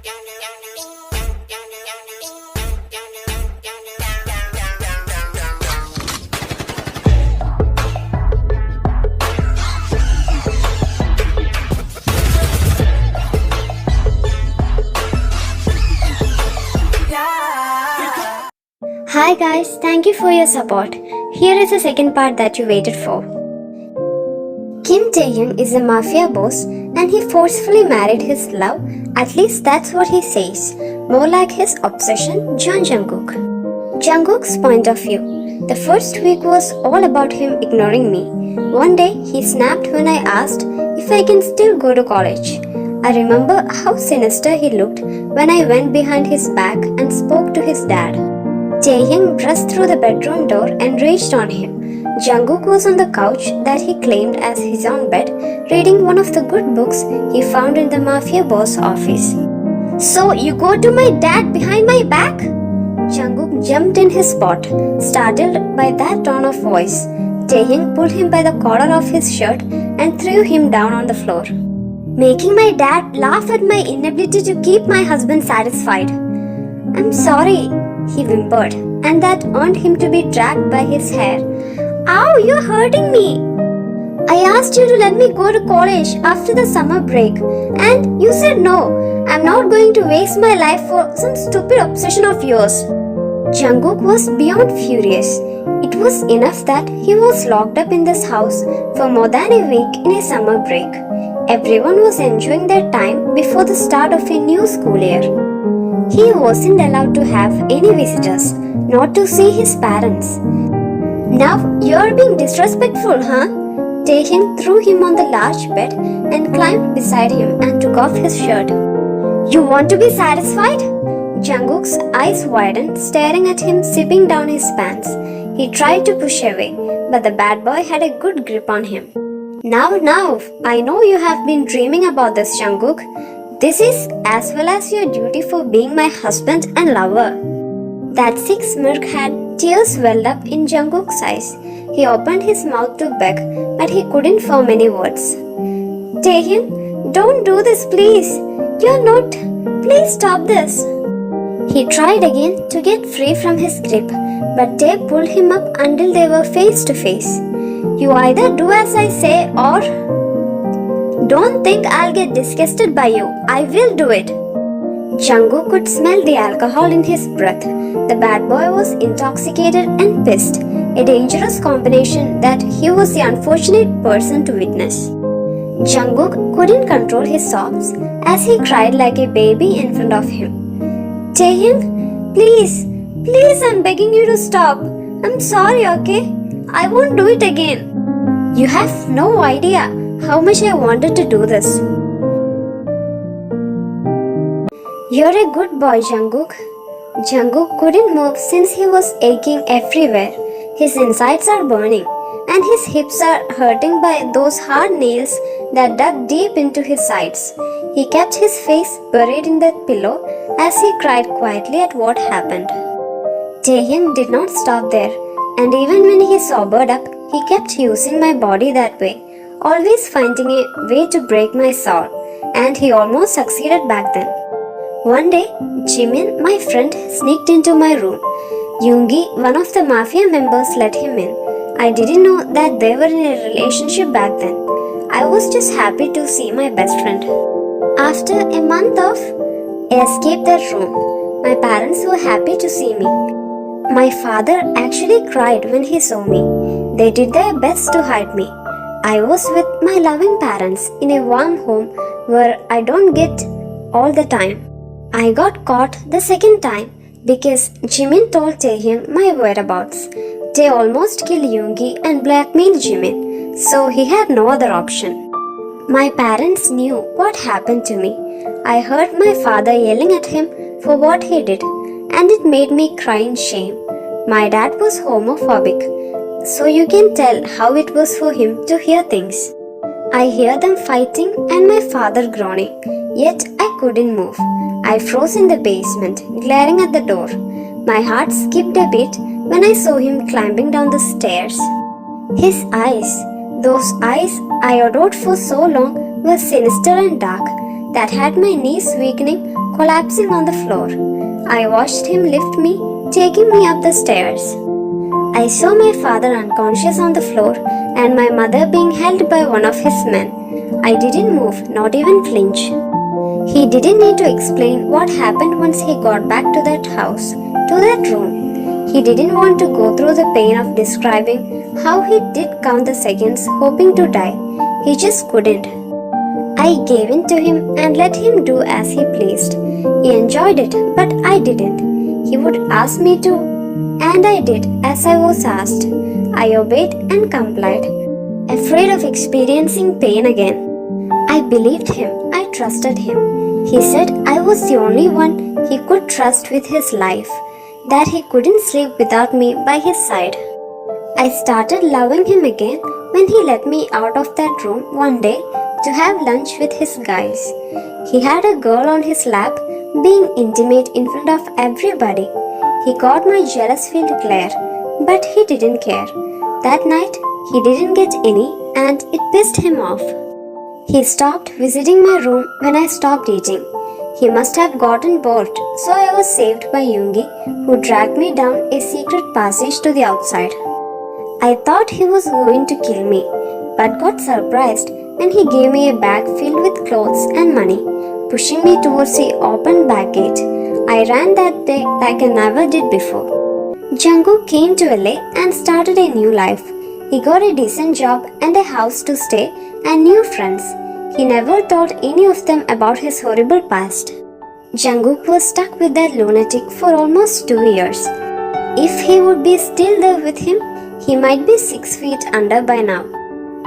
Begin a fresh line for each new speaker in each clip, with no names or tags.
Hi guys, thank you for your support. Here is the second part that you waited for. Kim Tae-hyung is a mafia boss and he forcefully married his love, at least that's what he says, more like his obsession, John Jungkook. Jungkook's point of view. The first week was all about him ignoring me. One day he snapped when I asked if I can still go to college. I remember how sinister he looked when I went behind his back and spoke to his dad. Taehyung burst through the bedroom door and raged on him. Jungkook was on the couch that he claimed as his own bed, reading one of the good books he found in the mafia boss office. "So you go to my dad behind my back?" Jungkook jumped in his spot, startled by that tone of voice. Taehyung pulled him by the collar of his shirt and threw him down on the floor, making my dad laugh at my inability to keep my husband satisfied. "I'm sorry," he whimpered, and that earned him to be dragged by his hair. "Ow, you're hurting me! I asked you to let me go to college after the summer break, and you said no. I'm not going to waste my life for some stupid obsession of yours." Jungkook was beyond furious. It was enough that he was locked up in this house for more than a week in a summer break. Everyone was enjoying their time before the start of a new school year. He wasn't allowed to have any visitors, not to see his parents. "Now you're being disrespectful, huh?" Taehyung threw him on the large bed and climbed beside him and took off his shirt. "You want to be satisfied?" Jungkook's eyes widened, staring at him zipping down his pants. He tried to push away, but the bad boy had a good grip on him. Now, I know you have been dreaming about this, Jungkook. This is as well as your duty for being my husband and lover." That sick smirk had tears welled up in Jungkook's eyes. He opened his mouth to beg, but he couldn't form any words. "Taehyung, don't do this, please. You're not. Please stop this." He tried again to get free from his grip, but Tae pulled him up until they were face to face. "You either do as I say or..." "Don't think I'll get disgusted by you. I will do it." Jungkook could smell the alcohol in his breath. The bad boy was intoxicated and pissed, a dangerous combination that he was the unfortunate person to witness. Jungkook couldn't control his sobs as he cried like a baby in front of him. "Taehyung, please, I'm begging you to stop. I'm sorry, okay? I won't do it again. You have no idea how much I wanted to do this." "You're a good boy, Jungkook." Jungkook couldn't move since he was aching everywhere. His insides are burning, and his hips are hurting by those hard nails that dug deep into his sides. He kept his face buried in the pillow as he cried quietly at what happened. Taehyung did not stop there, and even when he sobered up, he kept using my body that way, always finding a way to break my soul, and he almost succeeded back then. One day, Jimin, my friend, sneaked into my room. Yoongi, one of the mafia members, let him in. I didn't know that they were in a relationship back then. I was just happy to see my best friend. After a month of escape that room, my parents were happy to see me. My father actually cried when he saw me. They did their best to hide me. I was with my loving parents in a warm home where I don't get all the time. I got caught the second time because Jimin told Taehyung my whereabouts. They almost killed Yoongi and blackmailed Jimin, so he had no other option. My parents knew what happened to me. I heard my father yelling at him for what he did, and it made me cry in shame. My dad was homophobic, so you can tell how it was for him to hear things. I hear them fighting and my father groaning, yet I couldn't move. I froze in the basement, glaring at the door. My heart skipped a bit when I saw him climbing down the stairs. His eyes, those eyes I adored for so long, were sinister and dark. that had my knees weakening, collapsing on the floor. I watched him lift me, taking me up the stairs. I saw my father unconscious on the floor and my mother being held by one of his men. I didn't move, not even flinch. He didn't need to explain what happened once he got back to that house, to that room. He didn't want to go through the pain of describing how he did count the seconds hoping to die. He just couldn't. I gave in to him and let him do as he pleased. He enjoyed it, but I didn't. He would ask me to, and I did as I was asked. I obeyed and complied, afraid of experiencing pain again. I believed him. I trusted him. He said I was the only one he could trust with his life, that he couldn't sleep without me by his side. I started loving him again when he let me out of that room one day to have lunch with his guys. He had a girl on his lap, being intimate in front of everybody. He got my jealous-filled glare, but he didn't care. That night, he didn't get any, and it pissed him off. He stopped visiting my room when I stopped eating. He must have gotten bored, so I was saved by Yungi, who dragged me down a secret passage to the outside. I thought he was going to kill me, but got surprised when he gave me a bag filled with clothes and money, pushing me towards the open back gate. I ran that day like I never did before. Jungkook came to LA and started a new life. He got a decent job and a house to stay and new friends. He never told any of them about his horrible past. Jungkook was stuck with that lunatic for almost 2 years. If he would be still there with him, he might be 6 feet under by now.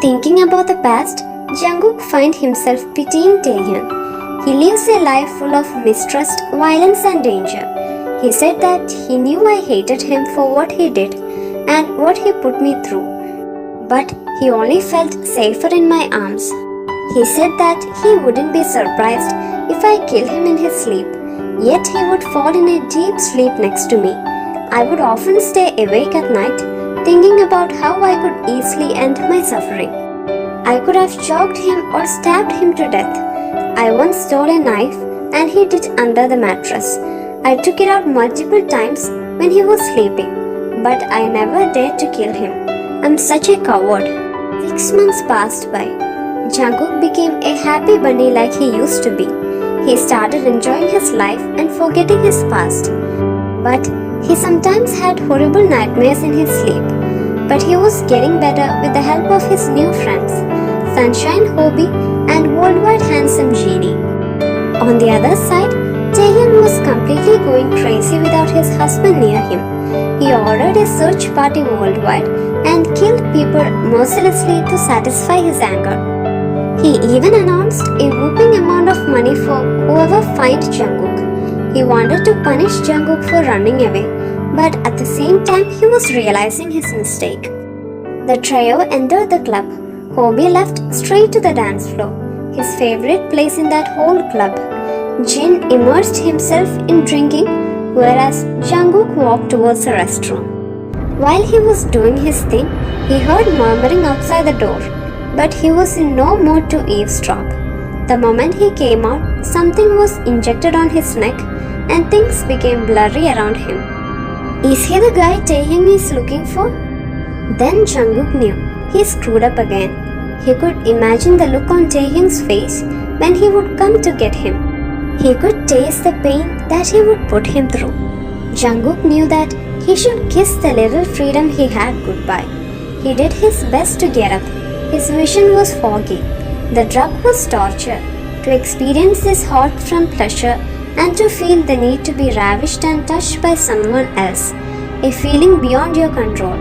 Thinking about the past, Jungkook finds himself pitying Taehyun. He lives a life full of mistrust, violence and danger. He said that he knew I hated him for what he did and what he put me through. But he only felt safer in my arms. He said that he wouldn't be surprised if I killed him in his sleep, yet he would fall in a deep sleep next to me. I would often stay awake at night, thinking about how I could easily end my suffering. I could have choked him or stabbed him to death. I once stole a knife and hid it under the mattress. I took it out multiple times when he was sleeping, but I never dared to kill him. I'm such a coward. 6 months passed by. Jungkook became a happy bunny like he used to be. He started enjoying his life and forgetting his past. But he sometimes had horrible nightmares in his sleep. But he was getting better with the help of his new friends, Sunshine Hobie and Worldwide Handsome Genie. On the other side, Taehyun was completely going crazy without his husband near him. He ordered a search party worldwide and killed people mercilessly to satisfy his anger. He even announced a whopping amount of money for whoever finds Jungkook. He wanted to punish Jungkook for running away, but at the same time he was realizing his mistake. The trio entered the club. Hobie left straight to the dance floor, his favorite place in that whole club. Jin immersed himself in drinking, whereas Jungkook walked towards the restroom. While he was doing his thing, he heard murmuring outside the door, but he was in no mood to eavesdrop. The moment he came out, something was injected on his neck and things became blurry around him. Is he the guy Taehyun is looking for? Then Jungkook knew he screwed up again. He could imagine the look on Taehyun's face when he would come to get him. He could taste the pain that he would put him through. Jungkook knew that he should kiss the little freedom he had goodbye. He did his best to get up. His vision was foggy. The drug was torture. To experience this hot from pleasure and to feel the need to be ravished and touched by someone else, a feeling beyond your control.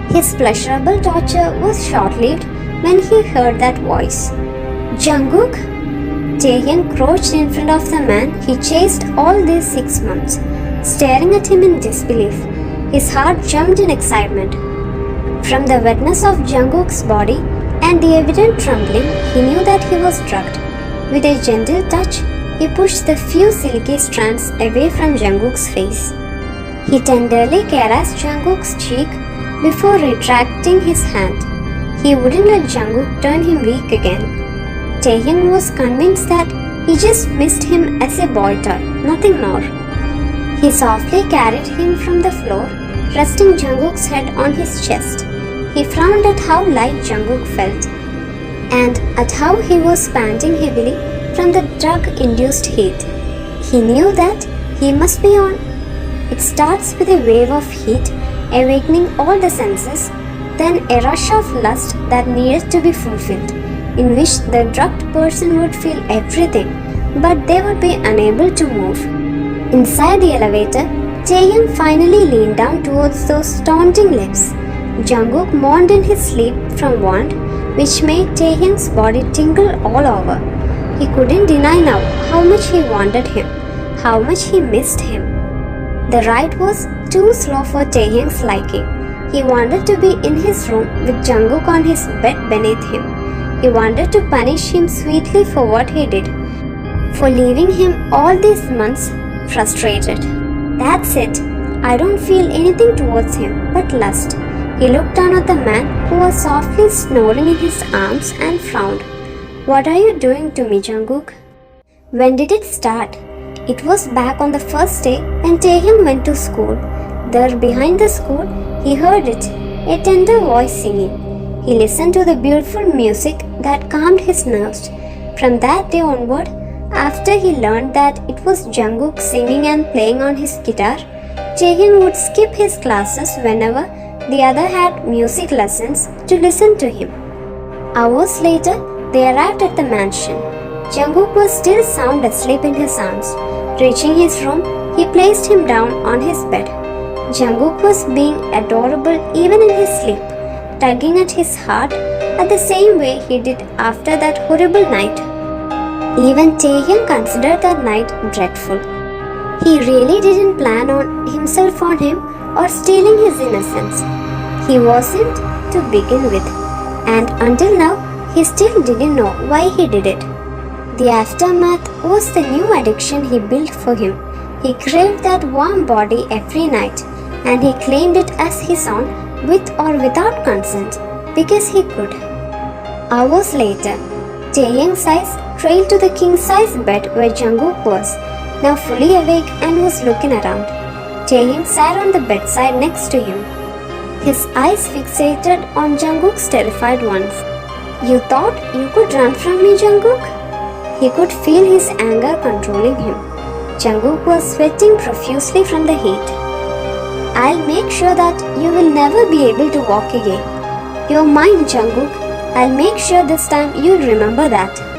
His pleasurable torture was short-lived when he heard that voice. Jungkook? Taehyun crouched in front of the man he chased all these 6 months, staring at him in disbelief. His heart jumped in excitement. From the wetness of Jungkook's body and the evident trembling, he knew that he was drugged. With a gentle touch, he pushed the few silky strands away from Jungkook's face. He tenderly caressed Jungkook's cheek before retracting his hand. He wouldn't let Jungkook turn him weak again. Taehyun was convinced that He just missed him as a boy toy, nothing more. He softly carried him from the floor, resting Jungkook's head on his chest. He frowned at how light Jungkook felt and at how he was panting heavily from the drug-induced heat. He knew that he must be on. It starts with a wave of heat, awakening all the senses, then a rush of lust that needed to be fulfilled, in which the drugged person would feel everything, but they would be unable to move. Inside the elevator, Taehyung finally leaned down towards those taunting lips. Jungkook moaned in his sleep from want, which made Taehyung's body tingle all over. He couldn't deny now how much he wanted him, how much he missed him. The ride was too slow for Taehyung's liking. He wanted to be in his room with Jungkook on his bed beneath him. He wanted to punish him sweetly for what he did, for leaving him all these months frustrated. That's it. I don't feel anything towards him but lust. He looked down at the man who was softly snoring in his arms and frowned. What are you doing to me, Jungkook? When did it start? It was back on the first day when Taehyung went to school. There behind the school, he heard it, a tender voice singing. He listened to the beautiful music that calmed his nerves. From that day onward, after he learned that it was Jungkook singing and playing on his guitar, Taehyung would skip his classes whenever the other had music lessons to listen to him. Hours later, they arrived at the mansion. Jungkook was still sound asleep in his arms. Reaching his room, he placed him down on his bed. Jungkook was being adorable even in his sleep, tugging at his heart at the same way he did after that horrible night. Even Taehyung considered that night dreadful. He really didn't plan on himself on him or stealing his innocence. He wasn't to begin with, and until now, he still didn't know why he did it. The aftermath was the new addiction he built for him. He craved that warm body every night, and he claimed it as his own with or without consent, because he could. Hours later, Taehyung's eyes trailed to the king-size bed where Jungkook was, now fully awake and was looking around. Taehyung sat on the bedside next to him, his eyes fixated on Jungkook's terrified ones. You thought you could run from me, Jungkook? He could feel his anger controlling him. Jungkook was sweating profusely from the heat. I'll make sure that you will never be able to walk again. You're mine, Jungkook. I'll make sure this time you'll remember that.